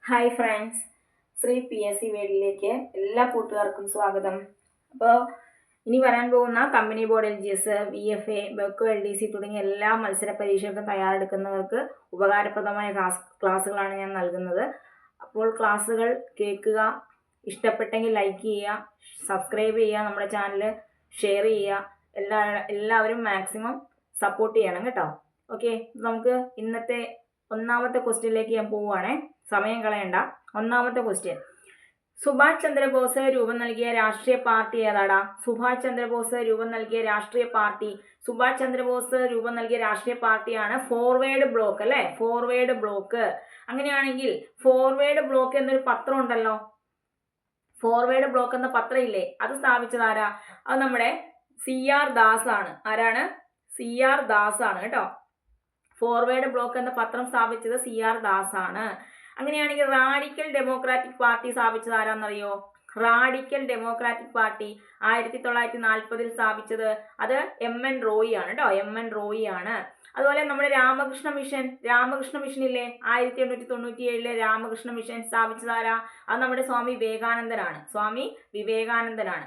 Hi friends, Shri PSC വേഡിലേക്ക് എല്ലാ കൂട്ടുകാർക്കും സ്വാഗതം. അപ്പോൾ ഇനി വരാൻ പോകുന്ന company board LGS, VFA, Bevco LDC തുടങ്ങിയ എല്ലാ മത്സര പരീക്ഷകൾക്കും തയ്യാറെടുക്കുന്നവർക്ക് ഉപകാരപ്രദമായ ക്ലാസ്സുകളാണ് ഞാൻ നൽകുന്നത്. അപ്പോൾ ക്ലാസ്സുകൾ കേൾക്കുക, ഇഷ്ടപ്പെട്ടെങ്കിൽ ലൈക്ക് ചെയ്യുക, സബ്സ്ക്രൈബ് ചെയ്യുക, നമ്മുടെ ചാനൽ ഷെയർ ചെയ്യുക. എല്ലാവരും മാക്സിമം സപ്പോർട്ട് ചെയ്യണം കേട്ടോ. ഓക്കെ, നമുക്ക് ഇന്നത്തെ ഒന്നാമത്തെ ക്വസ്റ്റ്യനിലേക്ക് ഞാൻ പോവുകയാണേ. സമയം കളയണ്ട. ഒന്നാമത്തെ ക്വസ്റ്റ്യൻ, സുഭാഷ് ചന്ദ്രബോസ് രൂപം നൽകിയ രാഷ്ട്രീയ പാർട്ടി ഏതാടാ? സുഭാഷ് ചന്ദ്രബോസ് രൂപം നൽകിയ രാഷ്ട്രീയ പാർട്ടി, സുഭാഷ് ചന്ദ്രബോസ് രൂപം നൽകിയ രാഷ്ട്രീയ പാർട്ടിയാണ് ഫോർവേഡ് ബ്ലോക്ക് അല്ലേ? Forward block. അങ്ങനെയാണെങ്കിൽ ഫോർവേഡ് ബ്ലോക്ക് എന്നൊരു പത്രം ഉണ്ടല്ലോ, ഫോർവേഡ് ബ്ലോക്ക് എന്ന പത്രം ഇല്ലേ, അത് സ്ഥാപിച്ചത് ആരാ? അത് നമ്മുടെ CR ദാസ് ആണ്. ആരാണ്? CR ദാസ് ആണ് കേട്ടോ. ഫോർവേഡ് ബ്ലോക്ക് എന്ന പത്രം സ്ഥാപിച്ചത് CR ദാസ് ആണ്. അങ്ങനെയാണെങ്കിൽ റാഡിക്കൽ ഡെമോക്രാറ്റിക് പാർട്ടി സ്ഥാപിച്ചത് ആരാന്നറിയോ? റാഡിക്കൽ ഡെമോക്രാറ്റിക് പാർട്ടി 1940 സ്ഥാപിച്ചത് അത് MN റോയി ആണ് കേട്ടോ. MN റോയി ആണ്. അതുപോലെ നമ്മുടെ രാമകൃഷ്ണ മിഷൻ ഇല്ലേ, 1897 രാമകൃഷ്ണ മിഷൻ സ്ഥാപിച്ചത് ആരാ? അത് നമ്മുടെ സ്വാമി വിവേകാനന്ദനാണ്.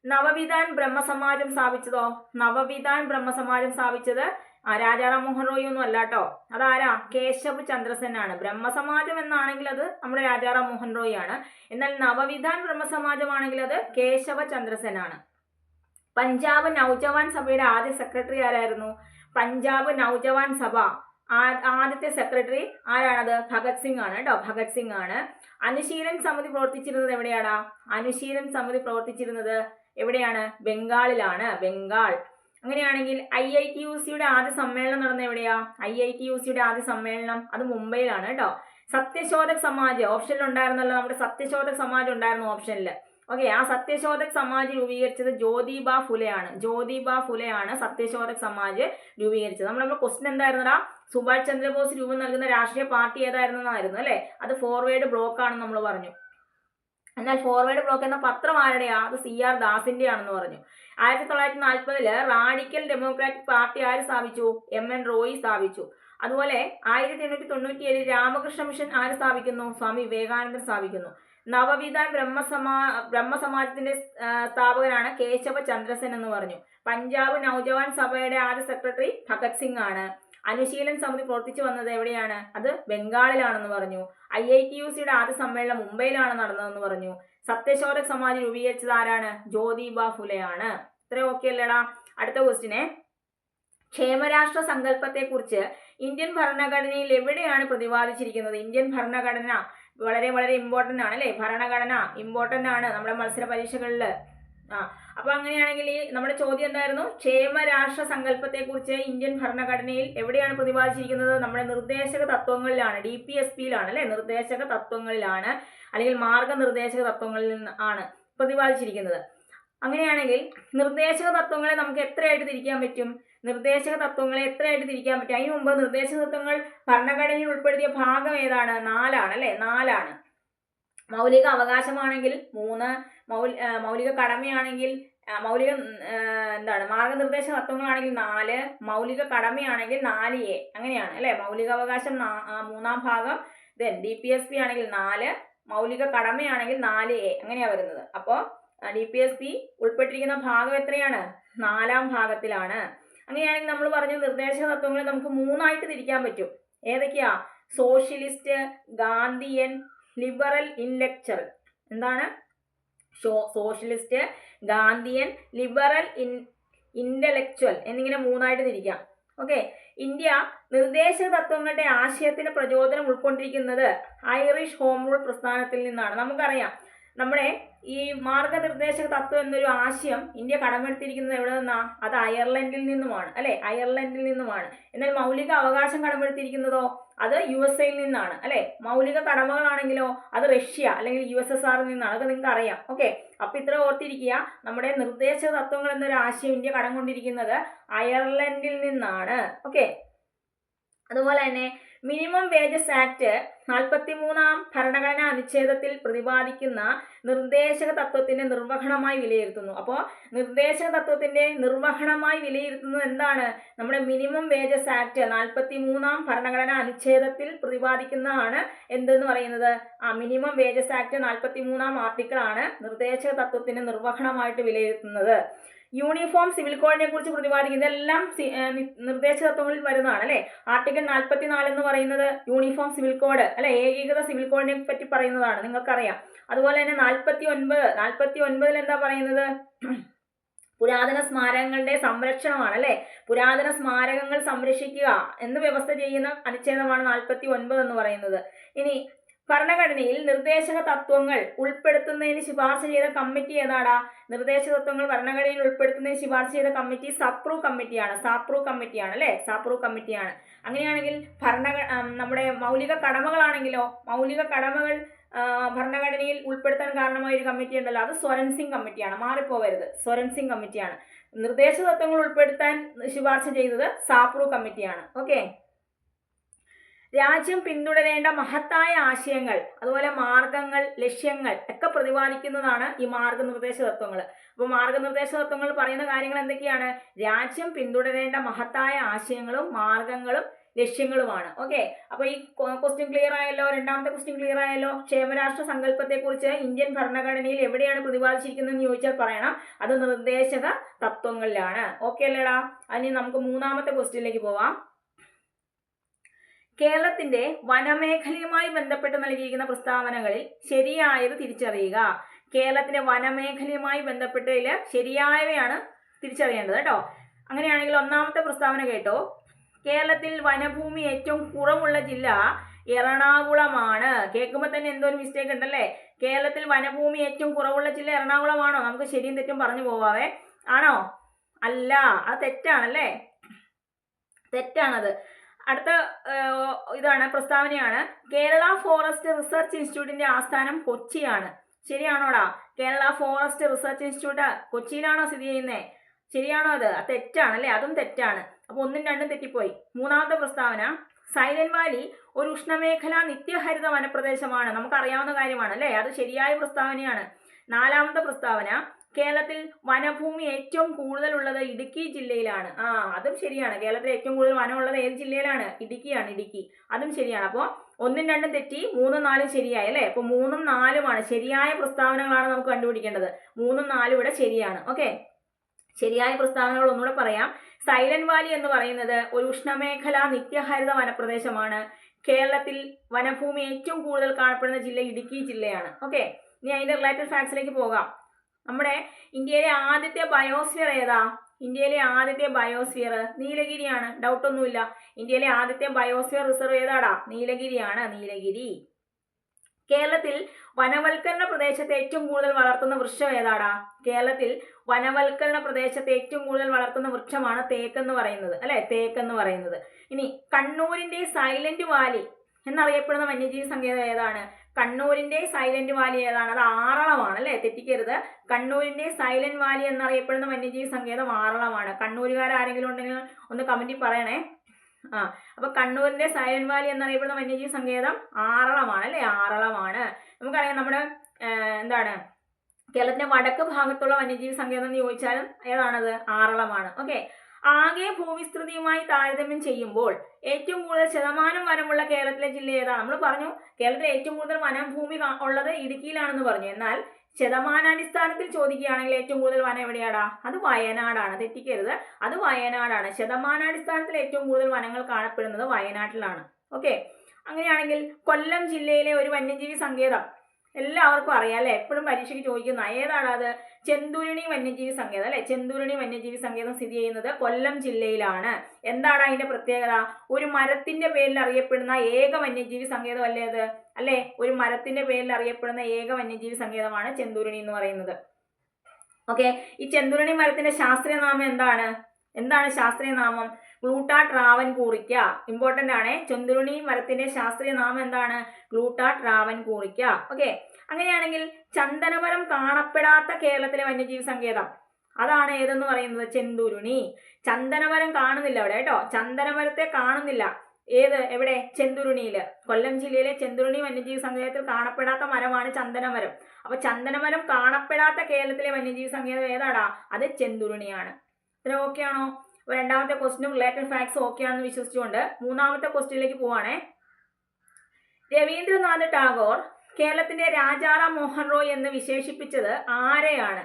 നവവിധാൻ ബ്രഹ്മസമാജം സ്ഥാപിച്ചതോ? നവവിധാൻ ബ്രഹ്മസമാജം സ്ഥാപിച്ചത് രാജാറാം മോഹൻ റോയി ഒന്നും അല്ല കേട്ടോ. അതാരാ? കേശവ് ചന്ദ്രസെൻ ആണ്. ബ്രഹ്മസമാജം എന്നാണെങ്കിൽ അത് നമ്മുടെ രാജാറാം മോഹൻ റോയി ആണ്. എന്നാൽ നവവിധാൻ ബ്രഹ്മസമാജം ആണെങ്കിൽ അത് കേശവ ചന്ദ്രസെൻ ആണ്. പഞ്ചാബ് നൗജവാൻ സഭയുടെ ആദ്യ സെക്രട്ടറി ആരായിരുന്നു? പഞ്ചാബ് നൗജവാൻ സഭ ആദ്യത്തെ സെക്രട്ടറി ആരാണത്? ഭഗത് സിംഗ് ആണ് കേട്ടോ. ഭഗത് സിംഗ് ആണ്. അനുശീലൻ സമിതി പ്രവർത്തിച്ചിരുന്നത് എവിടെയാടാ? അനുശീലൻ സമിതി പ്രവർത്തിച്ചിരുന്നത് എവിടെയാണ്? ബംഗാളിലാണ്. ബംഗാൾ. അങ്ങനെയാണെങ്കിൽ IITUCയുടെ ആദ്യ സമ്മേളനം നടന്ന എവിടെയാ? IITUCയുടെ ആദ്യ സമ്മേളനം അത് മുംബൈയിലാണ് കേട്ടോ. സത്യശോധക് സമാജ് ഓപ്ഷനിൽ ഉണ്ടായിരുന്നല്ലോ, നമ്മുടെ സത്യശോധക് സമാജ് ഉണ്ടായിരുന്നു ഓപ്ഷനിൽ. ഓക്കെ, ആ സത്യശോധക് സമാജ് രൂപീകരിച്ചത് ജ്യോതിബ ഫുലെയാണ്. ജ്യോതിബ ഫുലെയാണ് സത്യശോധക് സമാജ് രൂപീകരിച്ചത്. നമ്മുടെ ക്വസ്റ്റ്യൻ എന്തായിരുന്നടാ? സുഭാഷ് ചന്ദ്രബോസ് രൂപം നൽകുന്ന രാഷ്ട്രീയ പാർട്ടി ഏതായിരുന്നെന്നായിരുന്നു അല്ലേ? അത് ഫോർവേഡ് ബ്ലോക്ക് ആണെന്ന് നമ്മൾ പറഞ്ഞു. എന്നാൽ ഫോർവേഡ് ബ്ലോക്ക് എന്ന പത്രം ആരുടെയാ? അത് CR ദാസിന്റെ ആണെന്ന് പറഞ്ഞു. 1940 റാഡിക്കൽ ഡെമോക്രാറ്റിക് പാർട്ടി ആര് സ്ഥാപിച്ചു? MN റോയി സ്ഥാപിച്ചു. അതുപോലെ 1897 രാമകൃഷ്ണ മിഷൻ ആര് സ്ഥാപിക്കുന്നു? സ്വാമി വിവേകാനന്ദൻ സ്ഥാപിക്കുന്നു. നവവിധാൻ ബ്രഹ്മസമാജത്തിന്റെ സ്ഥാപകനാണ് കേശവ ചന്ദ്രസെൻ എന്ന് പറഞ്ഞു. പഞ്ചാബ് നൗജവാൻ സഭയുടെ ആദ്യ സെക്രട്ടറി ഭഗത് സിംഗ് ആണ്. അനുശീലൻ സമിതി പ്രവർത്തിച്ചു വന്നത് എവിടെയാണ്? അത് ബംഗാളിലാണെന്ന് പറഞ്ഞു. IITUCയുടെ ആദ്യ സമ്മേളനം മുംബൈയിലാണ് നടന്നതെന്ന് പറഞ്ഞു. സത്യശോധക് സമാജ് രൂപീകരിച്ചത് ആരാണ്? ജ്യോതിബ ഫുലെയാണ്. ഇത്രയും ഓക്കെ അല്ലേടാ? അടുത്ത ക്വസ്റ്റിനെ, ക്ഷേമരാഷ്ട്ര സങ്കല്പത്തെ കുറിച്ച് ഇന്ത്യൻ ഭരണഘടനയിൽ എവിടെയാണ് പ്രതിപാദിച്ചിരിക്കുന്നത്? ഇന്ത്യൻ ഭരണഘടന വളരെ വളരെ ഇമ്പോർട്ടൻ്റ് ആണ് അല്ലേ? ഭരണഘടന ഇമ്പോർട്ടൻ്റ് ആണ് നമ്മുടെ മത്സര പരീക്ഷകളിൽ. അപ്പൊ അങ്ങനെയാണെങ്കിൽ നമ്മുടെ ചോദ്യം എന്തായിരുന്നു? ക്ഷേമരാഷ്ട്ര സങ്കല്പത്തെ കുറിച്ച് ഇന്ത്യൻ ഭരണഘടനയിൽ എവിടെയാണ് പ്രതിപാദിച്ചിരിക്കുന്നത്? നമ്മുടെ നിർദ്ദേശക തത്വങ്ങളിലാണ്, DPSPയിലാണ് അല്ലെ? നിർദ്ദേശക തത്വങ്ങളിലാണ്, അല്ലെങ്കിൽ മാർഗനിർദ്ദേശക തത്വങ്ങളിൽ ആണ് പ്രതിപാദിച്ചിരിക്കുന്നത്. അങ്ങനെയാണെങ്കിൽ നിർദ്ദേശക തത്വങ്ങളെ നമുക്ക് എത്രയായിട്ട് തിരിക്കാൻ പറ്റും? നിർദ്ദേശക തത്വങ്ങളെ എത്രയായിട്ട് തിരിക്കാൻ പറ്റും? അതിനു മുമ്പ് നിർദ്ദേശക തത്വങ്ങൾ ഭരണഘടനയിൽ ഉൾപ്പെടുത്തിയ ഭാഗം ഏതാണ്? 4 ആണ് അല്ലെ? 4 ആണ്. മൗലിക അവകാശമാണെങ്കിൽ 3, മൗലിക കടമയാണെങ്കിൽ മാർഗനിർദ്ദേശ തത്വങ്ങളാണെങ്കിൽ 4, മൗലിക കടമയാണെങ്കിൽ 4A അങ്ങനെയാണ് അല്ലെ? മൗലിക അവകാശം 3-ാം ഭാഗം, DPSP ആണെങ്കിൽ 4, മൗലിക കടമയാണെങ്കിൽ 4A അങ്ങനെയാ വരുന്നത്. അപ്പോൾ DPSP ഉൾപ്പെട്ടിരിക്കുന്ന ഭാഗം എത്രയാണ്? 4-ാം ഭാഗത്തിലാണ്. അങ്ങനെയാണെങ്കിൽ നമ്മൾ പറഞ്ഞു നിർദ്ദേശക തത്വങ്ങളെ നമുക്ക് 3ആയിട്ട് തിരിക്കാൻ പറ്റും. ഏതൊക്കെയാ? Socialist, Gandhian, liberal intellectual. എന്താണ്? സോഷ്യലിസ്റ്റ്, ഗാന്ധിയൻ, ലിബറൽ ഇന്റലക്ച്വൽ എന്നിങ്ങനെ 3ആയിട്ട് തിരിക്കാം. ഓക്കെ, ഇന്ത്യ നിർദ്ദേശക തത്വങ്ങളുടെ ആശയത്തിന് പ്രചോദനം ഉൾക്കൊണ്ടിരിക്കുന്നത് ഐറിഷ് ഹോം റൂൾ പ്രസ്ഥാനത്തിൽ നിന്നാണ്. നമുക്കറിയാം നമ്മുടെ ഈ മാർഗനിർദ്ദേശക തത്വം എന്നൊരു ആശയം ഇന്ത്യ കടമെടുത്തിരിക്കുന്നത് എവിടെ നിന്നാ? അത് അയർലൻഡിൽ നിന്നുമാണ് അല്ലെ? അയർലൻഡിൽ നിന്നുമാണ്. എന്നാൽ മൗലിക അവകാശം കടമെടുത്തിരിക്കുന്നതോ അത് USA നിന്നാണ് അല്ലെ? മൗലിക കടമകളാണെങ്കിലോ അത് റഷ്യ അല്ലെങ്കിൽ USSR നിന്നാണ്. അത് നിങ്ങൾക്ക് അറിയാം. ഓക്കെ, അപ്പൊ ഇത്ര ഓർത്തിരിക്കുക, നമ്മുടെ നിർദ്ദേശക തത്വങ്ങൾ എന്നൊരു ആശയം ഇന്ത്യ കടം കൊണ്ടിരിക്കുന്നത് അയർലൻഡിൽ നിന്നാണ്. ഓക്കെ, അതുപോലെ തന്നെ മിനിമം വേജസ് ആക്ട് 43-ാം ഭരണഘടനാ അനുച്ഛേദത്തിൽ പ്രതിപാദിക്കുന്ന നിർദ്ദേശക തത്വത്തിന്റെ നിർവഹണമായി വിലയിരുത്തുന്നു. അപ്പോൾ നിർദ്ദേശക തത്വത്തിന്റെ നിർവഹണമായി വിലയിരുത്തുന്നത് എന്താണ്? നമ്മുടെ മിനിമം വേജസ് ആക്ട് 43-ാം ഭരണഘടനാ അനുച്ഛേദത്തിൽ പ്രതിപാദിക്കുന്നതാണ് എന്തെന്ന് പറയുന്നത്? മിനിമം വേജസ് ആക്ട് 43-ാം ആർട്ടിക്കിൾ ആണ് നിർദ്ദേശക തത്വത്തിന്റെ നിർവഹണമായിട്ട് വിലയിരുത്തുന്നത്. യൂണിഫോം സിവിൽ കോഡിനെ കുറിച്ച് പ്രതിപാദിക്കുന്നത് ഇതെല്ലാം നിർദ്ദേശക തത്വങ്ങളിൽ വരുന്നതാണ് അല്ലെ. ആർട്ടിക്കിൾ 44 എന്ന് പറയുന്നത് യൂണിഫോം സിവിൽ കോഡ് അല്ലെ, ഏകീകൃത സിവിൽ കോഡിനെ പറ്റി പറയുന്നതാണ്, നിങ്ങൾക്കറിയാം. അതുപോലെ തന്നെ 49 എന്താ പറയുന്നത്? പുരാതന സ്മാരകങ്ങളുടെ സംരക്ഷണമാണ് അല്ലെ. പുരാതന സ്മാരകങ്ങൾ സംരക്ഷിക്കുക എന്ന് വ്യവസ്ഥ ചെയ്യുന്ന അനുച്ഛേദമാണ് 49 എന്ന് പറയുന്നത്. ഇനി ഭരണഘടനയിൽ നിർദ്ദേശക തത്വങ്ങൾ ഉൾപ്പെടുത്തുന്നതിന് ശുപാർശ ചെയ്ത കമ്മിറ്റി ഏതാടാ? നിർദ്ദേശക തത്വങ്ങൾ ഭരണഘടനയിൽ ഉൾപ്പെടുത്തുന്നതിന് ശുപാർശ ചെയ്ത കമ്മിറ്റി സാപ്രൂവ് കമ്മിറ്റിയാണ് അല്ലെ. സാപ്രൂവ് കമ്മിറ്റിയാണ്. അങ്ങനെയാണെങ്കിൽ നമ്മുടെ മൗലിക കടമകളാണെങ്കിലോ, മൗലിക കടമകൾ ഭരണഘടനയിൽ ഉൾപ്പെടുത്താൻ കാരണമായ ഒരു കമ്മിറ്റി ഉണ്ടല്ലോ, അത് സ്വരൺ സിംഗ് കമ്മിറ്റിയാണ്. മാറിപ്പോവരുത്, സ്വരൺ സിംഗ് കമ്മിറ്റിയാണ്. നിർദ്ദേശക തത്വങ്ങൾ ഉൾപ്പെടുത്താൻ ശുപാർശ ചെയ്തത് സാപ്രൂവ് കമ്മിറ്റിയാണ്. ഓക്കെ. രാജ്യം പിന്തുടരേണ്ട മഹത്തായ ആശയങ്ങൾ, അതുപോലെ മാർഗങ്ങൾ, ലക്ഷ്യങ്ങൾ ഒക്കെ പ്രതിപാദിക്കുന്നതാണ് ഈ മാർഗനിർദ്ദേശ തത്വങ്ങൾ. അപ്പോൾ മാർഗനിർദ്ദേശ തത്വങ്ങൾ പറയുന്ന കാര്യങ്ങൾ എന്തൊക്കെയാണ്? രാജ്യം പിന്തുടരേണ്ട മഹത്തായ ആശയങ്ങളും മാർഗങ്ങളും ലക്ഷ്യങ്ങളുമാണ്. ഓക്കെ. അപ്പോൾ ഈ ക്വസ്റ്റ്യൻ ക്ലിയർ ആയല്ലോ. രണ്ടാമത്തെ ക്വസ്റ്റ്യൻ ക്ലിയർ ആയല്ലോ. ക്ഷേമരാഷ്ട്ര സങ്കല്പത്തെക്കുറിച്ച് ഇന്ത്യൻ ഭരണഘടനയിൽ എവിടെയാണ് പ്രതിപാദിച്ചിരിക്കുന്നതെന്ന് ചോദിച്ചാൽ പറയണം, അത് നിർദ്ദേശക തത്വങ്ങളിലാണ്. ഓക്കെ അല്ലേടാ? അതിന് നമുക്ക് മൂന്നാമത്തെ ക്വസ്റ്റ്യനിലേക്ക് പോവാം. കേരളത്തിന്റെ വനമേഖലയുമായി ബന്ധപ്പെട്ട് നൽകിയിരിക്കുന്ന പ്രസ്താവനകളിൽ ശരിയായത് തിരിച്ചറിയുക. കേരളത്തിന്റെ വനമേഖലയുമായി ബന്ധപ്പെട്ടതിൽ ശരിയായവയാണ് തിരിച്ചറിയേണ്ടത് കേട്ടോ. അങ്ങനെയാണെങ്കിൽ ഒന്നാമത്തെ പ്രസ്താവന കേട്ടോ. കേരളത്തിൽ വനഭൂമി ഏറ്റവും കുറവുള്ള ജില്ല എറണാകുളമാണ്. കേൾക്കുമ്പോൾ തന്നെ എന്തോ ഒരു മിസ്റ്റേക്ക് ഉണ്ടല്ലേ. കേരളത്തിൽ വനഭൂമി ഏറ്റവും കുറവുള്ള ജില്ല എറണാകുളമാണോ? നമുക്ക് ശരിയും തെറ്റും പറഞ്ഞു പോവാവേ. ആണോ? അല്ല, അത് തെറ്റാണല്ലേ, തെറ്റാണത്. അടുത്ത ഇതാണ് പ്രസ്താവനയാണ്. കേരള ഫോറസ്റ്റ് റിസർച്ച് ഇൻസ്റ്റിറ്റ്യൂട്ടിന്റെ ആസ്ഥാനം കൊച്ചിയാണ്. ശരിയാണോടാ? കേരള ഫോറസ്റ്റ് റിസർച്ച് ഇൻസ്റ്റിറ്റ്യൂട്ട് കൊച്ചിയിലാണോ സ്ഥിതി ചെയ്യുന്നത്? ശരിയാണോ? അത് തെറ്റാണല്ലേ, അതും തെറ്റാണ്. അപ്പോൾ 1ഉം 2ഉം തെറ്റിപ്പോയി. മൂന്നാമത്തെ പ്രസ്താവന, സൈലന്റ് വാലി ഒരു ഉഷ്ണമേഖലാ നിത്യഹരിത വനപ്രദേശമാണ്. നമുക്കറിയാവുന്ന കാര്യമാണ് അല്ലേ, അത് ശരിയായ പ്രസ്താവനയാണ്. നാലാമത്തെ പ്രസ്താവന, കേരളത്തിൽ വനഭൂമി ഏറ്റവും കൂടുതൽ ഉള്ളത് ഇടുക്കി ജില്ലയിലാണ്. അതും ശരിയാണ്. കേരളത്തിൽ ഏറ്റവും കൂടുതൽ വനമുള്ളത് ഏത് ജില്ലയിലാണ്? ഇടുക്കിയാണ്, ഇടുക്കി. അതും ശരിയാണ്. അപ്പോൾ 1ഉം 2ഉം തെറ്റി, 3ഉം 4ഉം ശരിയായി അല്ലേ. അപ്പോൾ 3ഉം 4ഉമാണ് ശരിയായ പ്രസ്താവനകളാണ് നമുക്ക് കണ്ടുപിടിക്കേണ്ടത്. 3ഉം 4ഉം ഇവിടെ ശരിയാണ്. ഓക്കെ. ശരിയായ പ്രസ്താവനകൾ ഒന്നുകൂടെ പറയാം. സൈലന്റ് വാലി എന്ന് പറയുന്നത് ഒരു ഉഷ്ണമേഖലാ നിത്യഹരിത വനപ്രദേശമാണ്. കേരളത്തിൽ വനഭൂമി ഏറ്റവും കൂടുതൽ കാണപ്പെടുന്ന ജില്ല ഇടുക്കി ജില്ലയാണ്. ഓക്കെ. ഇനി അതിന്റെ റിലേറ്റഡ് ഫാക്ട്സിലേക്ക് പോകാം. നമ്മുടെ ഇന്ത്യയിലെ ആദ്യത്തെ ബയോസ്ഫിയർ ഏതാ? ഇന്ത്യയിലെ ആദ്യത്തെ ബയോസ്ഫിയർ നീലഗിരിയാണ്, ഡൗട്ടൊന്നുമില്ല. ഇന്ത്യയിലെ ആദ്യത്തെ ബയോസ്ഫിയർ റിസർവ് ഏതാടാ? നീലഗിരിയാണ്, നീലഗിരി. കേരളത്തിൽ വനവൽക്കരണ പ്രദേശത്തെ ഏറ്റവും കൂടുതൽ വളർത്തുന്ന വൃക്ഷം ഏതാടാ? കേരളത്തിൽ വനവൽക്കരണ പ്രദേശത്തെ ഏറ്റവും കൂടുതൽ വളർത്തുന്ന വൃക്ഷമാണ് തേക്കെന്ന് പറയുന്നത് അല്ലെ, തേക്കെന്ന് പറയുന്നത്. ഇനി കണ്ണൂരിന്റെ സൈലന്റ് വാലി എന്നറിയപ്പെടുന്ന വന്യജീവി സങ്കേതം ഏതാണ്? കണ്ണൂരിന്റെ സൈലന്റ് വാലി ഏതാണ്? അത് ആറളമാണ് അല്ലെ, തെറ്റിക്കരുത്. കണ്ണൂരിന്റെ സൈലന്റ് വാലി എന്നറിയപ്പെടുന്ന വന്യജീവി സങ്കേതം ആറളമാണ്. കണ്ണൂരുകാരെങ്കിലും ഉണ്ടെങ്കിൽ ഒന്ന് കമന്റിൽ പറയണേ. അപ്പൊ കണ്ണൂരിന്റെ സൈലന്റ് വാലി എന്നറിയപ്പെടുന്ന വന്യജീവി സങ്കേതം ആറളമാണ് അല്ലെ, ആറളമാണ്. നമുക്കറിയാം നമ്മുടെ എന്താണ് കേരളത്തിന്റെ വടക്ക് ഭാഗത്തുള്ള വന്യജീവി സങ്കേതം എന്ന് ചോദിച്ചാലും ഏതാണത്? ആറളമാണ്. ഓക്കെ. ആകെ ഭൂവിസ്തൃതിയുമായി താരതമ്യം ചെയ്യുമ്പോൾ ഏറ്റവും കൂടുതൽ ശതമാനം വനമുള്ള കേരളത്തിലെ ജില്ല ഏതാ? നമ്മൾ പറഞ്ഞു കേരളത്തിലെ ഏറ്റവും കൂടുതൽ വനഭൂമി ഉള്ളത് ഇടുക്കിയിലാണെന്ന് പറഞ്ഞു. എന്നാൽ ശതമാനാടിസ്ഥാനത്തിൽ ചോദിക്കുകയാണെങ്കിൽ ഏറ്റവും കൂടുതൽ വനം എവിടെയാടാ? അത് വയനാടാണ്, തെറ്റിക്കരുത്. അത് വയനാടാണ്. ശതമാനാടിസ്ഥാനത്തിൽ ഏറ്റവും കൂടുതൽ വനങ്ങൾ കാണപ്പെടുന്നത് വയനാട്ടിലാണ്. ഓക്കെ. അങ്ങനെയാണെങ്കിൽ കൊല്ലം ജില്ലയിലെ ഒരു വന്യജീവി സങ്കേതം എല്ലാവർക്കും അറിയാം അല്ലെ, എപ്പോഴും പരീക്ഷയ്ക്ക് ചോദിക്കുന്ന ഏതാണ്? അത് ചെന്തുരുണി വന്യജീവി സങ്കേതം അല്ലെ. ചെന്തുരുണി വന്യജീവി സങ്കേതം സ്ഥിതി ചെയ്യുന്നത് കൊല്ലം ജില്ലയിലാണ്. എന്താണ് അതിന്റെ പ്രത്യേകത? ഒരു മരത്തിന്റെ പേരിൽ അറിയപ്പെടുന്ന ഏക വന്യജീവി സങ്കേതം അല്ലേ അത്? അല്ലെ, ഒരു മരത്തിന്റെ പേരിൽ അറിയപ്പെടുന്ന ഏക വന്യജീവി സങ്കേതമാണ് ചെന്തുരുണി എന്ന് പറയുന്നത്. ഓക്കെ. ഈ ചെന്തുരുണി മരത്തിന്റെ ശാസ്ത്രീയ നാമം എന്താണ്? എന്താണ് ശാസ്ത്രീയ നാമം? ഗ്ലൂട്ടാ ട്രാവൻകൂറിക്ക. ഇമ്പോർട്ടന്റ് ആണ്. ചെന്തുരുണി മരത്തിന്റെ ശാസ്ത്രീയ നാമം എന്താണ്? ഗ്ലൂട്ടാ ട്രാവൻകൂറിക്ക. ഓക്കെ. അങ്ങനെയാണെങ്കിൽ ചന്ദനമരം കാണപ്പെടാത്ത കേരളത്തിലെ വന്യജീവി സങ്കേതം അതാണ് ഏതെന്ന് പറയുന്നത്? ചെന്തുരുണി. ചന്ദനമരം കാണുന്നില്ല അവിടെ കേട്ടോ, ചന്ദനമരത്തെ കാണുന്നില്ല. എവിടെ? ചെന്തുരുണിയില്. കൊല്ലം ജില്ലയിലെ ചെന്തുരുണി വന്യജീവി സങ്കേതത്തിൽ കാണപ്പെടാത്ത മരമാണ് ചന്ദനമരം. അപ്പൊ ചന്ദനമരം കാണപ്പെടാത്ത കേരളത്തിലെ വന്യജീവി സങ്കേതം ഏതാടാ? അത് ചെന്തുരുണിയാണ്. ഇത്ര ഓക്കെ ആണോ? അപ്പൊ രണ്ടാമത്തെ ക്വസ്റ്റിനും റിലേറ്റഡ് ഫാക്ട്സ് ഓക്കെ ആണെന്ന് വിശ്വസിച്ചുകൊണ്ട് മൂന്നാമത്തെ ക്വസ്റ്റ്യനിലേക്ക് പോവാണേ. രവീന്ദ്രനാഥ് ടാഗോർ കേരളത്തിന്റെ രാജാറാം മോഹൻ റോയ് എന്ന് വിശേഷിപ്പിച്ചത് ആരെയാണ്?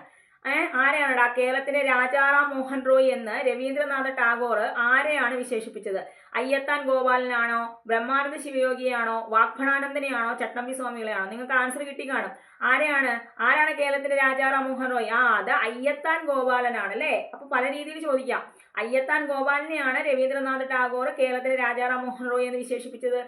ആരെയാണടാ കേരളത്തിന്റെ രാജാറാം മോഹൻ റോയ് എന്ന് രവീന്ദ്രനാഥ ടാഗോർ ആരെയാണ് വിശേഷിപ്പിച്ചത്? അയ്യത്താൻ ഗോപാലനാണോ, ബ്രഹ്മാനന്ദ ശിവയോഗിയാണോ, വാഗ്ഭടാനന്ദനെയാണോ, ചട്ടമ്പി സ്വാമികളെയാണോ? നിങ്ങൾക്ക് ആൻസർ കിട്ടി കാണും. ആരാണ് കേരളത്തിന്റെ രാജാറാം മോഹൻ റോയ്? അത് അയ്യത്താൻ ഗോപാലനാണ് അല്ലേ? അപ്പൊ പല രീതിയിൽ ചോദിക്കാം. അയ്യത്താൻ ഗോപാലനെയാണ് രവീന്ദ്രനാഥ് ടാഗോർ കേരളത്തിലെ രാജാറാം മോഹൻ റോയ് എന്ന് വിശേഷിപ്പിച്ചത്.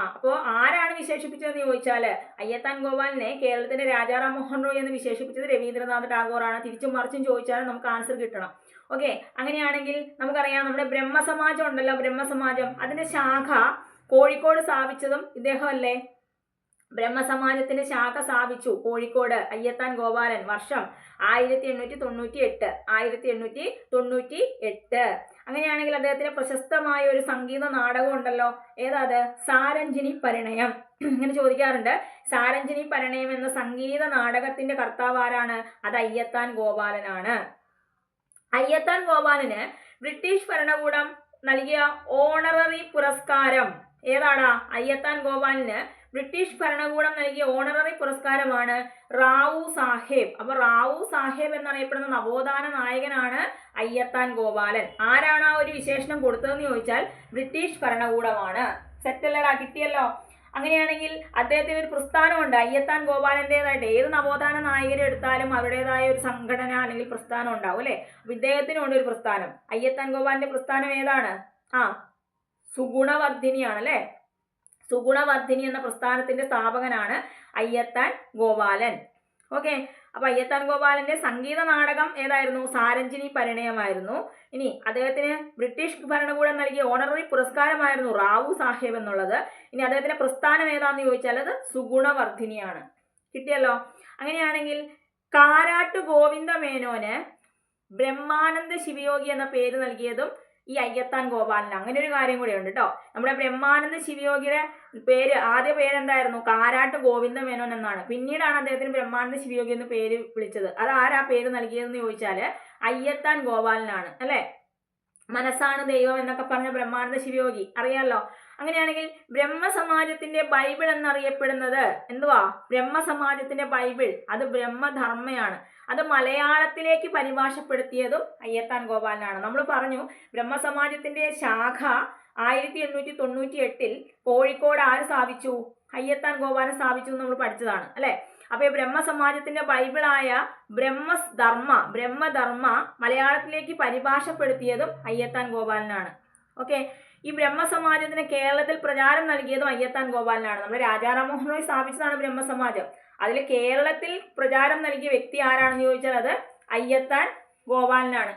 അപ്പോൾ ആരാണ് വിശേഷിപ്പിച്ചതെന്ന് ചോദിച്ചാല് അയ്യത്താൻ ഗോപാലിനെ കേരളത്തിന്റെ രാജാറാം മോഹൻ റോയ് എന്ന് വിശേഷിപ്പിച്ചത് രവീന്ദ്രനാഥ് ടാഗോർ ആണ്. തിരിച്ചും മറിച്ചും ചോദിച്ചാലും നമുക്ക് ആൻസർ കിട്ടണം. ഓക്കെ, അങ്ങനെയാണെങ്കിൽ നമുക്കറിയാം നമ്മുടെ ബ്രഹ്മസമാജം ഉണ്ടല്ലോ, ബ്രഹ്മസമാജം, അതിന്റെ ശാഖ കോഴിക്കോട് സ്ഥാപിച്ചതും ഇദ്ദേഹം അല്ലേ? ബ്രഹ്മസമാജത്തിന്റെ ശാഖ സ്ഥാപിച്ചു കോഴിക്കോട് അയ്യത്താൻ ഗോപാലൻ. വർഷം 1898. 1898. അങ്ങനെയാണെങ്കിൽ അദ്ദേഹത്തിന് പ്രശസ്തമായ ഒരു സംഗീത നാടകം ഉണ്ടല്ലോ, ഏതാത്? സാരഞ്ജിനി പരിണയം. ഇങ്ങനെ ചോദിക്കാറുണ്ട്. സാരഞ്ജിനി പരിണയം എന്ന സംഗീത നാടകത്തിന്റെ കർത്താവ് ആരാണ്? അത് അയ്യത്താൻ ഗോപാലനാണ്. അയ്യത്താൻ ഗോപാലന് ബ്രിട്ടീഷ് ഭരണകൂടം നൽകിയ ഓണററി പുരസ്കാരം ഏതാടാ? അയ്യത്താൻ ഗോപാലിന് ബ്രിട്ടീഷ് ഭരണകൂടം നൽകിയ ഓണററി പുരസ്കാരമാണ് റാവു സാഹേബ്. അപ്പൊ റാവു സാഹേബ് എന്നറിയപ്പെടുന്ന നവോത്ഥാന നായകനാണ് അയ്യത്താൻ ഗോപാലൻ. ആരാണ് ആ ഒരു വിശേഷണം കൊടുത്തതെന്ന് ചോദിച്ചാൽ ബ്രിട്ടീഷ് ഭരണകൂടമാണ്. സെറ്റല്ലടാ, കിട്ടിയല്ലോ. അങ്ങനെയാണെങ്കിൽ അദ്ദേഹത്തിന് ഒരു പ്രസ്ഥാനമുണ്ട് അയ്യത്താൻ ഗോപാലന്റേതായിട്ട്. ഏത് നവോത്ഥാന നായകരെ എടുത്താലും അവരുടേതായ ഒരു സംഘടന അല്ലെങ്കിൽ പ്രസ്ഥാനം ഉണ്ടാവും അല്ലെ? അപ്പൊ ഇദ്ദേഹത്തിനുണ്ട് ഒരു പ്രസ്ഥാനം. അയ്യത്താൻ ഗോപാലന്റെ പ്രസ്ഥാനം ഏതാണ്? സുഗുണവർദ്ധിനിയാണ് അല്ലെ? സുഗുണവർദ്ധിനി എന്ന പ്രസ്ഥാനത്തിന്റെ സ്ഥാപകനാണ് അയ്യത്താൻ ഗോപാലൻ. ഓക്കെ, അപ്പൊ അയ്യത്താൻ ഗോപാലന്റെ സംഗീത നാടകം ഏതായിരുന്നു? സാരഞ്ജിനി പരിണയമായിരുന്നു. ഇനി അദ്ദേഹത്തിന് ബ്രിട്ടീഷ് ഭരണകൂടം നൽകിയ ഓണററി പുരസ്കാരമായിരുന്നു റാവു സാഹേബ് എന്നുള്ളത്. ഇനി അദ്ദേഹത്തിന്റെ പ്രസ്ഥാനം ഏതാണെന്ന് ചോദിച്ചാൽ അത് സുഗുണവർദ്ധിനിയാണ്. കിട്ടിയല്ലോ. അങ്ങനെയാണെങ്കിൽ കാരാട്ട് ഗോവിന്ദ മേനോന് ബ്രഹ്മാനന്ദ ശിവയോഗി എന്ന പേര് നൽകിയതും ഈ അയ്യത്താൻ ഗോപാലൻ. അങ്ങനെ ഒരു കാര്യം കൂടെ ഉണ്ട് കേട്ടോ. നമ്മുടെ ബ്രഹ്മാനന്ദ ശിവയോഗിയുടെ ആദ്യ പേരെന്തായിരുന്നു? കാരാട്ട് ഗോവിന്ദ മേനോൻ എന്നാണ്. പിന്നീടാണ് അദ്ദേഹത്തിന് ബ്രഹ്മാനന്ദ ശിവയോഗി എന്ന് പേര് വിളിച്ചത്. അത് ആരാ പേര് നൽകിയതെന്ന് ചോദിച്ചാല് അയ്യത്താൻ ഗോപാലനാണ് അല്ലെ? മനസ്സാണ് ദൈവം എന്നൊക്കെ പറഞ്ഞ ബ്രഹ്മാനന്ദ ശിവയോഗി അറിയാലോ. അങ്ങനെയാണെങ്കിൽ ബ്രഹ്മസമാജത്തിന്റെ ബൈബിൾ എന്നറിയപ്പെടുന്നത് എന്തുവാ? ബ്രഹ്മസമാജത്തിന്റെ ബൈബിൾ അത് ബ്രഹ്മധർമ്മയാണ്. അത് മലയാളത്തിലേക്ക് പരിഭാഷപ്പെടുത്തിയതും അയ്യത്താൻ ഗോപാലനാണ്. നമ്മൾ പറഞ്ഞു ബ്രഹ്മസമാജത്തിന്റെ ശാഖ 1898 കോഴിക്കോട് ആര് സ്ഥാപിച്ചു? അയ്യത്താൻ ഗോപാലൻ സ്ഥാപിച്ചു എന്ന് നമ്മൾ പഠിച്ചതാണ് അല്ലെ? അപ്പൊ ഈ ബ്രഹ്മസമാജത്തിന്റെ ബൈബിളായ ബ്രഹ്മധർമ്മ മലയാളത്തിലേക്ക് പരിഭാഷപ്പെടുത്തിയതും അയ്യത്താൻ ഗോപാലനാണ്. ഓക്കെ, ഈ ബ്രഹ്മസമാജത്തിന് കേരളത്തിൽ പ്രചാരം നൽകിയതും അയ്യത്താൻ ഗോപാലനാണ്. നമ്മുടെ രാജാറാം മോഹൻ റോയ് സ്ഥാപിച്ചതാണ് ബ്രഹ്മസമാജം. അതിൽ കേരളത്തിൽ പ്രചാരം നൽകിയ വ്യക്തി ആരാണെന്ന് ചോദിച്ചാൽ അത് അയ്യത്താൻ ഗോപാലനാണ്.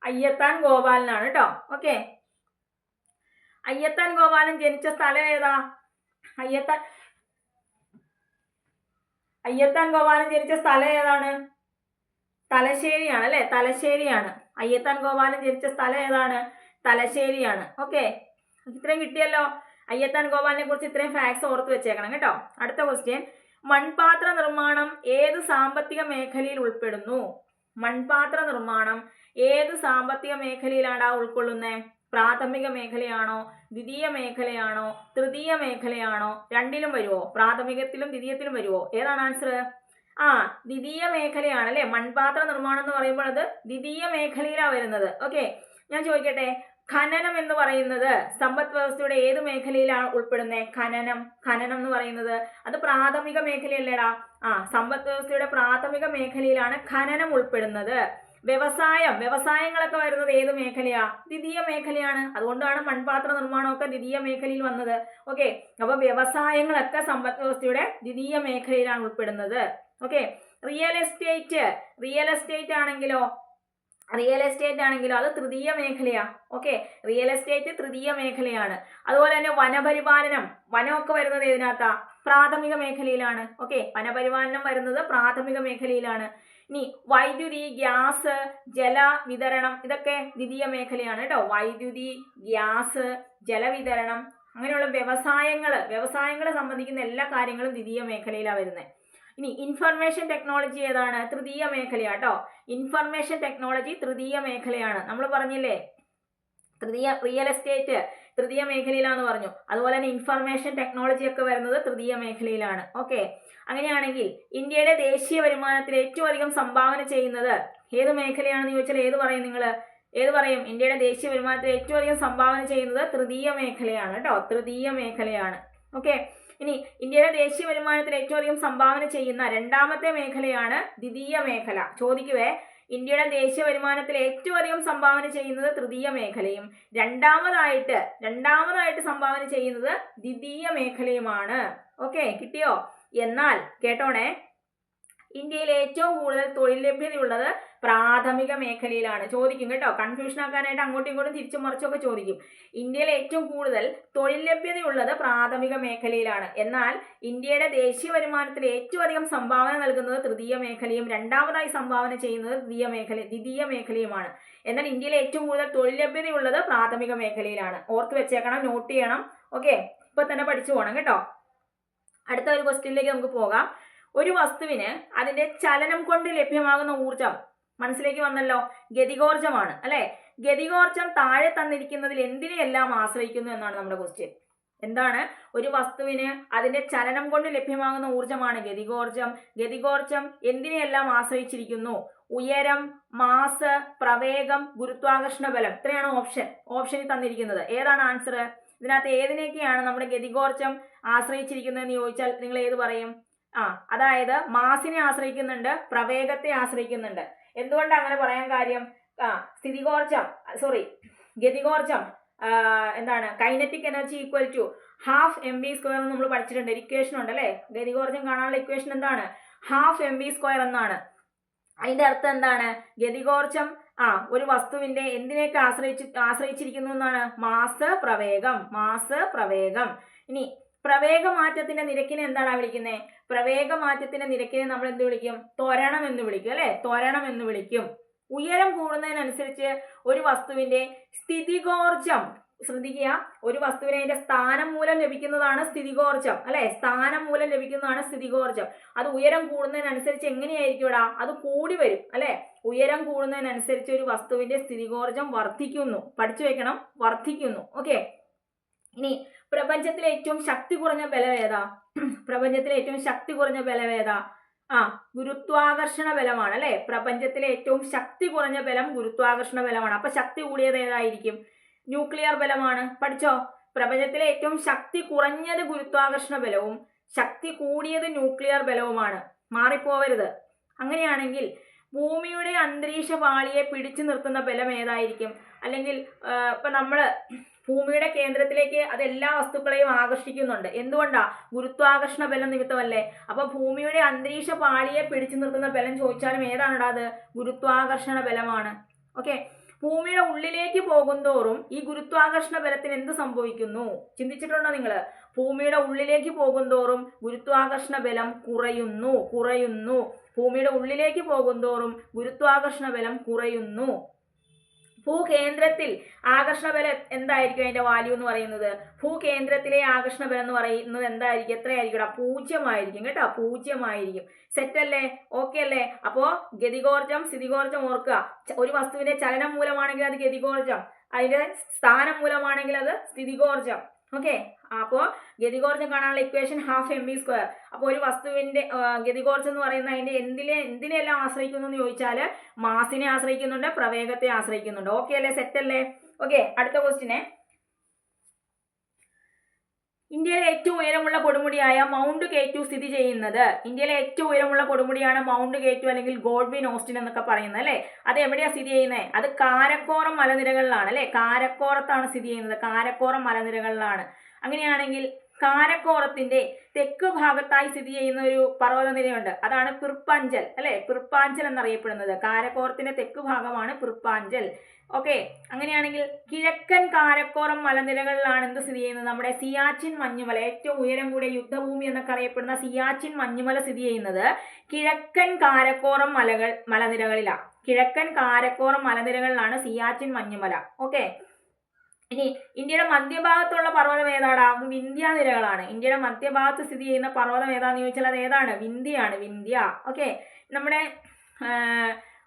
അയ്യത്താൻ ഗോപാലനാണ് കേട്ടോ. ഓക്കെ, അയ്യത്താൻ ഗോപാലൻ ജനിച്ച സ്ഥലം ഏതാ? അയ്യത്താൻ ഗോപാലൻ ജനിച്ച സ്ഥലം ഏതാണ്? തലശ്ശേരിയാണ് അല്ലെ? തലശ്ശേരിയാണ്. അയ്യത്താൻ ഗോപാലൻ ജനിച്ച സ്ഥലം ഏതാണ്? തലശ്ശേരിയാണ്. ഓക്കെ, ഇത്രയും കിട്ടിയല്ലോ. അയ്യത്താൻ ഗോപാലിനെ കുറിച്ച് ഇത്രയും ഫാക്ട്സ് ഓർത്ത് വെച്ചേക്കണം കേട്ടോ. അടുത്ത ക്വസ്റ്റ്യൻ, മൺപാത്ര നിർമ്മാണം ഏത് സാമ്പത്തിക മേഖലയിൽ ഉൾപ്പെടുന്നു? മൺപാത്ര നിർമ്മാണം ഏത് സാമ്പത്തിക മേഖലയിലാണ് ഉൾക്കൊള്ളുന്നത്? പ്രാഥമിക മേഖലയാണോ, ദ്വിതീയ മേഖലയാണോ, തൃതീയ മേഖലയാണോ? രണ്ടിലും വരുമോ? പ്രാഥമികത്തിലും ദ്വിതീയത്തിലും വരുമോ? ഏതാണ് ആൻസർ? ദ്വിതീയ മേഖലയാണ് അല്ലെ? മൺപാത്ര നിർമ്മാണം എന്ന് പറയുമ്പോൾ അത് ദ്വിതീയ മേഖലയിലാണ് വരുന്നത്. ഓക്കെ, ഞാൻ ചോദിക്കട്ടെ, ഖനനം എന്ന് പറയുന്നത് സമ്പദ് വ്യവസ്ഥയുടെ ഏത് മേഖലയിലാണ് ഉൾപ്പെടുന്നത്? ഖനനം എന്ന് പറയുന്നത് അത് പ്രാഥമിക മേഖലയല്ലേടാ? സമ്പദ് വ്യവസ്ഥയുടെ പ്രാഥമിക മേഖലയിലാണ് ഖനനം ഉൾപ്പെടുന്നത്. വ്യവസായങ്ങളൊക്കെ വരുന്നത് ഏത് മേഖലയാ? ദ്വിതീയ മേഖലയാണ്. അതുകൊണ്ടാണ് മൺപാത്ര നിർമ്മാണമൊക്കെ ദ്വിതീയ മേഖലയിൽ വന്നത്. ഓക്കെ, അപ്പൊ വ്യവസായങ്ങളൊക്കെ സമ്പദ് വ്യവസ്ഥയുടെ ദ്വിതീയ മേഖലയിലാണ് ഉൾപ്പെടുന്നത്. ഓക്കെ, റിയൽ എസ്റ്റേറ്റ് ആണെങ്കിലോ അത് തൃതീയ മേഖലയാ. ഓക്കെ, റിയൽ എസ്റ്റേറ്റ് തൃതീയ മേഖലയാണ്. അതുപോലെ തന്നെ വനമൊക്കെ വരുന്നത് ഏതിനകത്താ? പ്രാഥമിക മേഖലയിലാണ്. ഓക്കെ, വനപരിപാലനം വരുന്നത് പ്രാഥമിക മേഖലയിലാണ്. ഇനി വൈദ്യുതി, ഗ്യാസ്, ജലവിതരണം ഇതൊക്കെ ദ്വിതീയ മേഖലയാണ് കേട്ടോ. വൈദ്യുതി, ഗ്യാസ്, ജലവിതരണം അങ്ങനെയുള്ള വ്യവസായങ്ങളെ സംബന്ധിക്കുന്ന എല്ലാ കാര്യങ്ങളും ദ്വിതീയ മേഖലയിലാണ് വരുന്നത്. ഇനി ഇൻഫർമേഷൻ ടെക്നോളജി ഏതാണ്? തൃതീയ മേഖലയാണ് കേട്ടോ. ഇൻഫർമേഷൻ ടെക്നോളജി തൃതീയ മേഖലയാണ്. നമ്മൾ പറഞ്ഞില്ലേ റിയൽ എസ്റ്റേറ്റ് തൃതീയ മേഖലയിലാണെന്ന് പറഞ്ഞു. അതുപോലെ തന്നെ ഇൻഫർമേഷൻ ടെക്നോളജി ഒക്കെ വരുന്നത് തൃതീയ മേഖലയിലാണ്. ഓക്കെ, അങ്ങനെയാണെങ്കിൽ ഇന്ത്യയുടെ ദേശീയ വരുമാനത്തിൽ ഏറ്റവും അധികം സംഭാവന ചെയ്യുന്നത് ഏത് മേഖലയാണെന്ന് ചോദിച്ചാൽ ഏത് പറയും നിങ്ങൾ? ഏത് പറയും? ഇന്ത്യയുടെ ദേശീയ വരുമാനത്തിൽ ഏറ്റവും അധികം സംഭാവന ചെയ്യുന്നത് തൃതീയ മേഖലയാണ് കേട്ടോ. തൃതീയ മേഖലയാണ്. ഓക്കെ, ഇനി ഇന്ത്യയുടെ ദേശീയ വരുമാനത്തിൽ ഏറ്റവും അധികം സംഭാവന ചെയ്യുന്ന രണ്ടാമത്തെ മേഖലയാണ് ദ്വിതീയ മേഖല. ചോദിക്കുവേ, ഇന്ത്യയുടെ ദേശീയ വരുമാനത്തിൽ ഏറ്റവും അധികം സംഭാവന ചെയ്യുന്നത് തൃതീയ മേഖലയും രണ്ടാമതായിട്ട് സംഭാവന ചെയ്യുന്നത് ദ്വിതീയ മേഖലയുമാണ്. ഓക്കെ, കിട്ടിയോ? എന്നാൽ കേട്ടോണേ, ഇന്ത്യയിൽ ഏറ്റവും കൂടുതൽ തൊഴിൽ ലഭ്യതയുള്ളത് പ്രാഥമിക മേഖലയിലാണ്. ചോദിക്കും കേട്ടോ, കൺഫ്യൂഷൻ ആക്കാനായിട്ട് അങ്ങോട്ടും ഇങ്ങോട്ടും തിരിച്ചും മറിച്ചൊക്കെ ചോദിക്കും. ഇന്ത്യയിൽ ഏറ്റവും കൂടുതൽ തൊഴിൽ ലഭ്യതയുള്ളത് പ്രാഥമിക മേഖലയിലാണ്. എന്നാൽ ഇന്ത്യയുടെ ദേശീയ വരുമാനത്തിൽ ഏറ്റവും അധികം സംഭാവന നൽകുന്നത് തൃതീയ മേഖലയും രണ്ടാമതായി സംഭാവന ചെയ്യുന്നത് ദ്വിതീയ മേഖലയുമാണ്. എന്നാൽ ഇന്ത്യയിൽ ഏറ്റവും കൂടുതൽ തൊഴിൽ ലഭ്യതയുള്ളത് പ്രാഥമിക മേഖലയിലാണ്. ഓർത്ത് വെച്ചേക്കണം, നോട്ട് ചെയ്യണം. ഓക്കെ, ഇപ്പൊ തന്നെ പഠിച്ചു പോകണം കേട്ടോ. അടുത്ത ഒരു ക്വസ്റ്റ്യനിലേക്ക് നമുക്ക് പോകാം. ഒരു വസ്തുവിന് അതിന്റെ ചലനം കൊണ്ട് ലഭ്യമാകുന്ന ഊർജം മനസ്സിലേക്ക് വന്നല്ലോ, ഗതികോർജമാണ് അല്ലെ. ഗതികോർജം താഴെ തന്നിരിക്കുന്നതിൽ എന്തിനെയെല്ലാം ആശ്രയിക്കുന്നു എന്നാണ് നമ്മുടെ ക്വസ്റ്റ്യൻ. എന്താണ്? ഒരു വസ്തുവിന് അതിന്റെ ചലനം കൊണ്ട് ലഭ്യമാകുന്ന ഊർജമാണ് ഗതികോർജം. ഗതികോർജം എന്തിനെയെല്ലാം ആശ്രയിച്ചിരിക്കുന്നു? ഉയരം, മാസ്, പ്രവേഗം, ഗുരുത്വാകർഷണ ബലം. ഇത്രയാണ് ഓപ്ഷനിൽ തന്നിരിക്കുന്നത്. ഏതാണ് ആൻസർ? ഇതിനകത്ത് ഏതിനൊക്കെയാണ് നമ്മുടെ ഗതികോർജം ആശ്രയിച്ചിരിക്കുന്നതെന്ന് ചോദിച്ചാൽ നിങ്ങൾ ഏത് പറയും? അതായത് മാസിനെ ആശ്രയിക്കുന്നുണ്ട്, പ്രവേഗത്തെ ആശ്രയിക്കുന്നുണ്ട്. എന്തുകൊണ്ടാണ് അങ്ങനെ പറയാൻ കാര്യം? ഗതികോർജം എന്താണ്? Kinetic energy equal to half mv² എന്ന് നമ്മൾ പഠിച്ചിട്ടുണ്ട്. ഇക്വേഷൻ ഉണ്ട് അല്ലേ? ഗതികോർജം കാണാനുള്ള ഇക്വേഷൻ എന്താണ്? ഹാഫ് mv² എന്നാണ്. അതിന്റെ അർത്ഥം എന്താണ്? ഗതികോർജം ഒരു വസ്തുവിന്റെ എന്തിനേക്ക് ആശ്രയിച്ചിരിക്കുന്നു എന്നാണ്? മാസ്, പ്രവേഗം. ഇനി പ്രവേഗമാറ്റത്തിന്റെ നിരക്കിനെ എന്താണ് വിളിക്കുന്നത്? പ്രവേഗമാറ്റത്തിന്റെ നിരക്കിനെ നമ്മൾ എന്ത് വിളിക്കും? ത്വരണം എന്ന് വിളിക്കും അല്ലെ. ത്വരണം എന്ന് വിളിക്കും. ഉയരം കൂടുന്നതിനനുസരിച്ച് ഒരു വസ്തുവിന്റെ സ്ഥിതികോർജം, ശ്രദ്ധിക്കുക, ഒരു വസ്തുവിനെ അതിന്റെ സ്ഥാനം മൂലം ലഭിക്കുന്നതാണ് സ്ഥിതികോർജം അല്ലെ. സ്ഥാനം മൂലം ലഭിക്കുന്നതാണ് സ്ഥിതികോർജം. അത് ഉയരം കൂടുന്നതിനനുസരിച്ച് എങ്ങനെയായിരിക്കും? അത് കൂടി വരും അല്ലെ. ഉയരം കൂടുന്നതിനനുസരിച്ച് ഒരു വസ്തുവിന്റെ സ്ഥിതികോർജം വർദ്ധിക്കുന്നു. പഠിച്ചു വെക്കണം, വർദ്ധിക്കുന്നു. ഓക്കെ, ഇനി പ്രപഞ്ചത്തിലെ ഏറ്റവും ശക്തി കുറഞ്ഞ ബലം ഏതാ? ഗുരുത്വാകർഷണ ബലമാണ് അല്ലെ. പ്രപഞ്ചത്തിലെ ഏറ്റവും ശക്തി കുറഞ്ഞ ബലം ഗുരുത്വാകർഷണ ബലമാണ്. അപ്പൊ ശക്തി കൂടിയത് ഏതായിരിക്കും? ന്യൂക്ലിയർ ബലമാണ്. പഠിച്ചോ? പ്രപഞ്ചത്തിലെ ഏറ്റവും ശക്തി കുറഞ്ഞത് ഗുരുത്വാകർഷണ ബലവും ശക്തി കൂടിയത് ന്യൂക്ലിയർ ബലവുമാണ്. മാറിപ്പോവരുത്. അങ്ങനെയാണെങ്കിൽ ഭൂമിയുടെ അന്തരീക്ഷ പാളിയെ പിടിച്ചു നിർത്തുന്ന ബലം ഏതായിരിക്കും? അല്ലെങ്കിൽ ഇപ്പൊ നമ്മള് ഭൂമിയുടെ കേന്ദ്രത്തിലേക്ക് അത് എല്ലാ വസ്തുക്കളെയും ആകർഷിക്കുന്നുണ്ട്. എന്തുകൊണ്ടാ? ഗുരുത്വാകർഷണ ബലം നിമിത്തമല്ലേ. അപ്പൊ ഭൂമിയുടെ അന്തരീക്ഷ പാളിയെ പിടിച്ചു നിർത്തുന്ന ബലം ചോദിച്ചാലും ഏതാണടാ? അത് ഗുരുത്വാകർഷണ ബലമാണ്. ഓക്കെ, ഭൂമിയുടെ ഉള്ളിലേക്ക് പോകുന്തോറും ഈ ഗുരുത്വാകർഷണ ബലത്തിന് എന്ത് സംഭവിക്കുന്നു? ചിന്തിച്ചിട്ടുണ്ടോ നിങ്ങൾ? ഭൂമിയുടെ ഉള്ളിലേക്ക് പോകുന്തോറും ഗുരുത്വാകർഷണ ബലം കുറയുന്നു. ഭൂമിയുടെ ഉള്ളിലേക്ക് പോകുന്തോറും ഗുരുത്വാകർഷണ ബലം കുറയുന്നു. ഭൂകേന്ദ്രത്തിൽ ആകർഷണ ബലം എന്തായിരിക്കും? അതിന്റെ വാല്യൂ എന്ന് പറയുന്നത് ഭൂകേന്ദ്രത്തിലെ ആകർഷണ ബലം എന്ന് പറയുന്നത് എന്തായിരിക്കും? എത്രയായിരിക്കും? 0 ആയിരിക്കും കേട്ടോ. 0 ആയിരിക്കും. സെറ്റ് അല്ലേ? ഓക്കെ അല്ലേ? അപ്പോ ഗതികോർജം, സ്ഥിതികോർജം ഓർക്കുക. ഒരു വസ്തുവിന്റെ ചലനം മൂലമാണെങ്കിൽ അത് ഗതികോർജം, അതിന്റെ സ്ഥാനം മൂലമാണെങ്കിൽ അത് സ്ഥിതികോർജം. ഓക്കെ, അപ്പോൾ ഗതികോർജം കാണാനുള്ള ഇക്വേഷൻ ഹാഫ് mv². അപ്പോൾ ഒരു വസ്തുവിന്റെ ഗതികോർജം എന്ന് പറയുന്നത് അതിന്റെ എന്തിനെല്ലാം ആശ്രയിക്കുന്നു എന്ന് ചോദിച്ചാൽ മാസിനെ ആശ്രയിക്കുന്നുണ്ട്, പ്രവേഗത്തെ ആശ്രയിക്കുന്നുണ്ട്. ഓക്കെ അല്ലേ? സെറ്റ് അല്ലേ? ഓക്കെ, അടുത്ത ക്വസ്റ്റിനെ. ഇന്ത്യയിലെ ഏറ്റവും ഉയരമുള്ള കൊടുമുടിയായ മൗണ്ട് കെ2 സ്ഥിതി ചെയ്യുന്നത്, ഇന്ത്യയിലെ ഏറ്റവും ഉയരമുള്ള കൊടുമുടിയാണ് മൗണ്ട് കെ2 അല്ലെങ്കിൽ ഗോഡ്വിൻ ഓസ്റ്റിൻ എന്നൊക്കെ പറയുന്നത് അല്ലേ. അത് എവിടെയാണ് സ്ഥിതി ചെയ്യുന്നത്? അത് കാരക്കോറം മലനിരകളിലാണ് അല്ലെ. കാരക്കോറത്താണ് സ്ഥിതി ചെയ്യുന്നത്. കാരക്കോറം മലനിരകളിലാണ്. അങ്ങനെയാണെങ്കിൽ കാരക്കോറത്തിന്റെ തെക്ക് ഭാഗത്തായി സ്ഥിതി ചെയ്യുന്ന ഒരു പർവ്വതനിരയുണ്ട്. അതാണ് പിർപ്പാഞ്ചൽ അല്ലെ, പിർപ്പാഞ്ചൽ എന്നറിയപ്പെടുന്നത്. കാരക്കോറത്തിന്റെ തെക്ക് ഭാഗമാണ് പിർപ്പാഞ്ചൽ. ഓക്കെ, അങ്ങനെയാണെങ്കിൽ കിഴക്കൻ കാരക്കോറം മലനിരകളിലാണ് എന്ത് സ്ഥിതി ചെയ്യുന്നത്? നമ്മുടെ സിയാച്ചിൻ മഞ്ഞുമല, ഏറ്റവും ഉയരം കൂടിയ യുദ്ധഭൂമി എന്നൊക്കെ അറിയപ്പെടുന്ന സിയാച്ചിൻ മഞ്ഞുമല സ്ഥിതി ചെയ്യുന്നത് കിഴക്കൻ കാരക്കോറം മലനിരകളിലാണ്. കിഴക്കൻ കാരക്കോറം മലനിരകളിലാണ് സിയാച്ചിൻ മഞ്ഞുമല. ഓക്കെ, ഇനി ഇന്ത്യയുടെ മധ്യഭാഗത്തുള്ള പർവ്വതം ഏതാടാ? വിന്ധ്യ നിരകളാണ്. ഇന്ത്യയുടെ മധ്യഭാഗത്ത് സ്ഥിതി ചെയ്യുന്ന പർവ്വതം ഏതാന്ന് ചോദിച്ചാൽ അത് ഏതാണ്? വിന്ധ്യയാണ്, വിന്ധ്യ. ഓക്കെ, നമ്മുടെ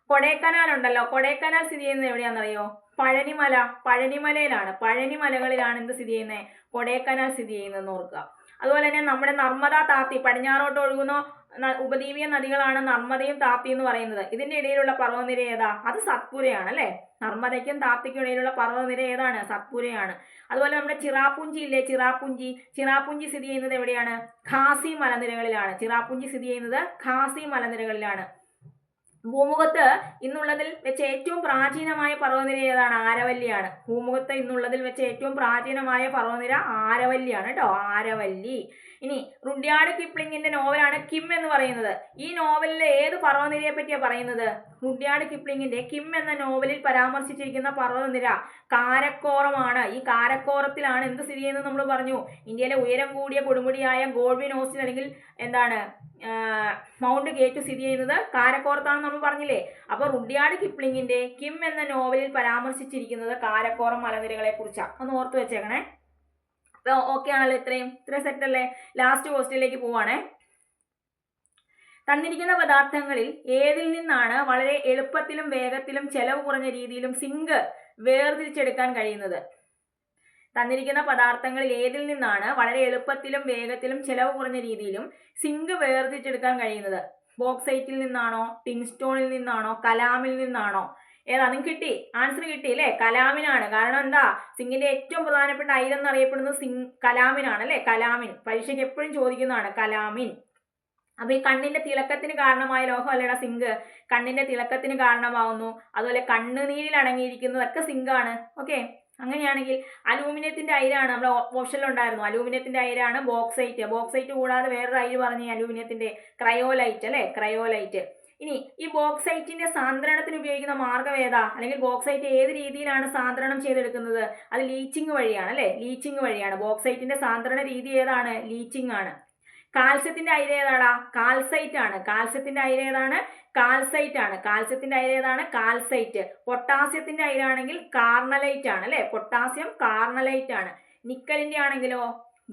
കൊടൈക്കനാൽ ഉണ്ടല്ലോ, കൊടൈക്കനാൽ സ്ഥിതി ചെയ്യുന്നത് എവിടെയാണെന്നറിയോ? പഴനിമല, പഴനിമലയിലാണ്. പഴനിമലകളിലാണ് എന്ത് സ്ഥിതി ചെയ്യുന്നത്? കൊടൈക്കനാൽ സ്ഥിതി ചെയ്യുന്നതെന്ന് ഓർക്കുക. അതുപോലെ തന്നെ നമ്മുടെ നർമ്മദ, താപ്തി, പടിഞ്ഞാറോട്ട് ഒഴുകുന്ന ഉപദ്വീപീയ നദികളാണ് നർമ്മദയും താപ്തി എന്ന് പറയുന്നത്. ഇതിന്റെ ഇടയിലുള്ള പർവ്വതനിര ഏതാ? അത് സത്പുരയാണ് അല്ലെ. നർമ്മദയ്ക്കും താപ്തിക്കും ഇടയിലുള്ള പർവ്വതനിര ഏതാണ്? സത്പുരയാണ്. അതുപോലെ നമ്മുടെ ചിറാപുഞ്ചി ഇല്ലേ, ചിറാപുഞ്ചി, ചിറാപുഞ്ചി സ്ഥിതി ചെയ്യുന്നത് എവിടെയാണ്? ഖാസി മലനിരകളിലാണ്. ചിറാപുഞ്ചി സ്ഥിതി ചെയ്യുന്നത് ഖാസി മലനിരകളിലാണ്. ഭൂമുഖത്ത് ഇന്നുള്ളതിൽ വെച്ച് ഏറ്റവും പ്രാചീനമായ പർവ്വതനിര ഏതാണ്? ആരവല്ലിയാണ്. ഭൂമുഖത്ത് ഇന്നുള്ളതിൽ വെച്ച് ഏറ്റവും പ്രാചീനമായ പർവ്വതനിര ആരവല്ലിയാണ് കേട്ടോ, ആരവല്ലി. ഇനി റുഡ്യാർഡ് കിപ്ലിങ്ങിന്റെ നോവലാണ് കിം എന്ന് പറയുന്നത്. ഈ നോവലിലെ ഏത് പർവ്വതനിരയെ പറ്റിയാണ് പറയുന്നത്? റുഡ്യാർഡ് കിപ്ലിങ്ങിന്റെ കിം എന്ന നോവലിൽ പരാമർശിച്ചിരിക്കുന്ന പർവ്വതനിര കാരക്കോറമാണ്. ഈ കാരക്കോറത്തിലാണ് എന്ത് സ്ഥിതി ചെയ്യുന്നത് നമ്മൾ പറഞ്ഞു? ഇന്ത്യയിലെ ഉയരം കൂടിയ കൊടുമുടിയായ ഗോൾഡ്വിൻ ഓസ്റ്റിൻ അല്ലെങ്കിൽ എന്താണ് മൗണ്ട് ഗേറ്റ് സ്ഥിതി ചെയ്യുന്നത് കാരക്കോറത്താണെന്ന് നമ്മൾ പറഞ്ഞില്ലേ. അപ്പോൾ റുഡ്യാർഡ് കിപ്ലിങ്ങിന്റെ കിം എന്ന നോവലിൽ പരാമർശിച്ചിരിക്കുന്നത് കാരക്കോറം മലനിരകളെ കുറിച്ചാണ്. ഒന്ന് ഓർത്ത് വെച്ചേക്കണേ. ഓക്കെ ആണല്ലോ, ഇത്രയും സെറ്റ് അല്ലേ? ലാസ്റ്റ് ക്വസ്റ്റ്യനിലേക്ക് പോവാണേ. തന്നിരിക്കുന്ന പദാർത്ഥങ്ങളിൽ ഏതിൽ നിന്നാണ് വളരെ എളുപ്പത്തിലും വേഗത്തിലും ചെലവ് കുറഞ്ഞ രീതിയിലും സിങ്ക് വേർതിരിച്ചെടുക്കാൻ കഴിയുന്നത്? തന്നിരിക്കുന്ന പദാർത്ഥങ്ങളിൽ ഏതിൽ നിന്നാണ് വളരെ എളുപ്പത്തിലും വേഗത്തിലും ചെലവ് കുറഞ്ഞ രീതിയിലും സിങ്ക് വേർതിരിച്ചെടുക്കാൻ കഴിയുന്നത്? ബോക്സൈറ്റിൽ നിന്നാണോ, ടിൻസ്റ്റോണിൽ നിന്നാണോ, കലാമിൽ നിന്നാണോ? ഏതാ? നിങ്ങൾക്ക് കിട്ടി, ആൻസർ കിട്ടി അല്ലേ? കലാമിനാണ്. കാരണം എന്താ? സിങ്കിന്റെ ഏറ്റവും പ്രധാനപ്പെട്ട അയിരം എന്നറിയപ്പെടുന്നത് കലാമിനാണ് അല്ലെ. കലാമിൻ പരീക്ഷയ്ക്ക് എപ്പോഴും ചോദിക്കുന്നതാണ്, കലാമിൻ. അപ്പൊ ഈ കണ്ണിന്റെ തിളക്കത്തിന് കാരണമായ ലോഹം അല്ലേടാ സിങ്ക്. കണ്ണിന്റെ തിളക്കത്തിന് കാരണമാവുന്നു. അതുപോലെ കണ്ണുനീരിൽ അടങ്ങിയിരിക്കുന്നതൊക്കെ സിങ്കാണ്. ഓക്കെ, അങ്ങനെയാണെങ്കിൽ അലൂമിനിയത്തിന്റെ അയിരാണ്, നമ്മുടെ ഓപ്ഷനിലുണ്ടായിരുന്നു. അലൂമിനിയത്തിന്റെ അയിരാണ് ബോക്സൈറ്റ്. ബോക്സൈറ്റ് കൂടാതെ വേറൊരു അയിര് പറഞ്ഞു അലൂമിനിയത്തിന്റെ, ക്രയോലൈറ്റ് അല്ലെ, ക്രയോലൈറ്റ്. ഇനി ഈ ബോക്സൈറ്റിന്റെ സാന്ദ്രണത്തിന് ഉപയോഗിക്കുന്ന മാർഗം ഏതാ? അല്ലെങ്കിൽ ബോക്സൈറ്റ് ഏത് രീതിയിലാണ് സാന്ദ്രണം ചെയ്തെടുക്കുന്നത്? അത് ലീച്ചിങ് വഴിയാണ് അല്ലെ, ലീച്ചിങ് വഴിയാണ്. ബോക്സൈറ്റിന്റെ സാന്ദ്രണ രീതി ഏതാണ്? ലീച്ചിങ് ആണ്. കാൽസ്യത്തിന്റെ അയിര ഏതാടാ? കാൽസൈറ്റ് ആണ്. കാൽസ്യത്തിന്റെ അയിര ഏതാണ്? കാൽസൈറ്റ് ആണ്. കാൽസ്യത്തിന്റെ അയിര ഏതാണ്? കാൽസൈറ്റ്. പൊട്ടാസ്യത്തിന്റെ അയിരാണെങ്കിൽ കാർണലൈറ്റ് ആണ് അല്ലെ. പൊട്ടാസ്യം കാർണലൈറ്റ് ആണ്. നിക്കലിന്റെ ആണെങ്കിലോ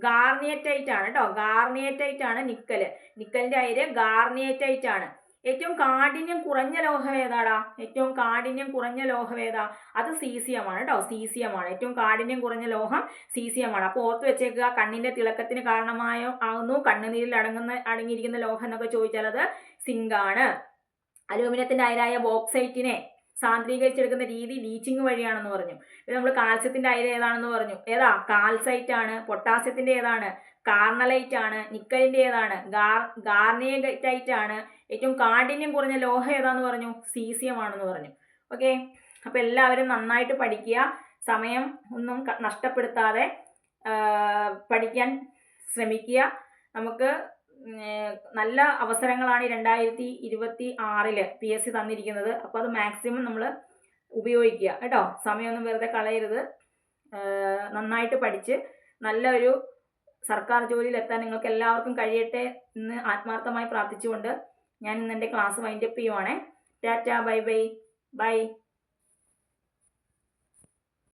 ഗാർണിയറ്റൈറ്റ് ആണ് കേട്ടോ. ഗാർണിയറ്റൈറ്റ് ആണ് നിക്കല്. നിക്കലിന്റെ അയിര് ഗാർണിയറ്റൈറ്റ് ആണ്. ഏറ്റവും കാഠിന്യം കുറഞ്ഞ ലോഹം ഏതാടാ? ഏറ്റവും കാഠിന്യം കുറഞ്ഞ ലോഹം ഏതാ? അത് സീസിയമാണ് കേട്ടോ. സീസിയമാണ്. ഏറ്റവും കാഠിന്യം കുറഞ്ഞ ലോഹം സീസിയമാണ്. അപ്പോൾ ഓർത്ത് വെച്ചേക്കുക, കണ്ണിന്റെ തിളക്കത്തിന് ആകുന്നു, കണ്ണുനീരിൽ അടങ്ങിയിരിക്കുന്ന ലോഹം എന്നൊക്കെ ചോദിച്ചാൽ അത് സിങ്കാണ്. അലൂമിനിയത്തിന്റെ അയിരായ ബോക്സൈറ്റിനെ സാന്ദ്രീകരിച്ചെടുക്കുന്ന രീതി ലീച്ചിങ് വഴിയാണെന്ന് പറഞ്ഞു. ഇത് നമ്മൾ കാൽസ്യത്തിന്റെ അയിര ഏതാണെന്ന് പറഞ്ഞു. ഏതാ? കാൽസൈറ്റ് ആണ്. പൊട്ടാസ്യത്തിന്റെ ഏതാണ്? കാർണലൈറ്റ് ആണ്. നിക്കലിന്റെ ഏതാണ്? ഗാർണിയറ്റൈറ്റ് ആണ്. ഏറ്റവും കാഠിന്യം കുറഞ്ഞ ലോഹം ഏതാന്ന് പറഞ്ഞു? സീസിയം ആണെന്ന് പറഞ്ഞു. ഓക്കെ, അപ്പൊ എല്ലാവരും നന്നായിട്ട് പഠിക്കുക. സമയം ഒന്നും നഷ്ടപ്പെടുത്താതെ പഠിക്കാൻ ശ്രമിക്കുക. നമുക്ക് നല്ല അവസരങ്ങളാണ് 2026 PSC തന്നിരിക്കുന്നത്. അപ്പോൾ അത് മാക്സിമം നമ്മൾ ഉപയോഗിക്കുക കേട്ടോ. സമയമൊന്നും വെറുതെ കളയരുത്. നന്നായിട്ട് പഠിച്ച് നല്ലൊരു സർക്കാർ ജോലിയിലെത്താൻ നിങ്ങൾക്ക് എല്ലാവർക്കും കഴിയട്ടെ എന്ന് ആത്മാർത്ഥമായി പ്രാർത്ഥിച്ചുകൊണ്ട് ഞാൻ ഇന്ന് എൻ്റെ ക്ലാസ് വൈൻഡപ്പ് ചെയ്യുവാണേ. Tata, bye by.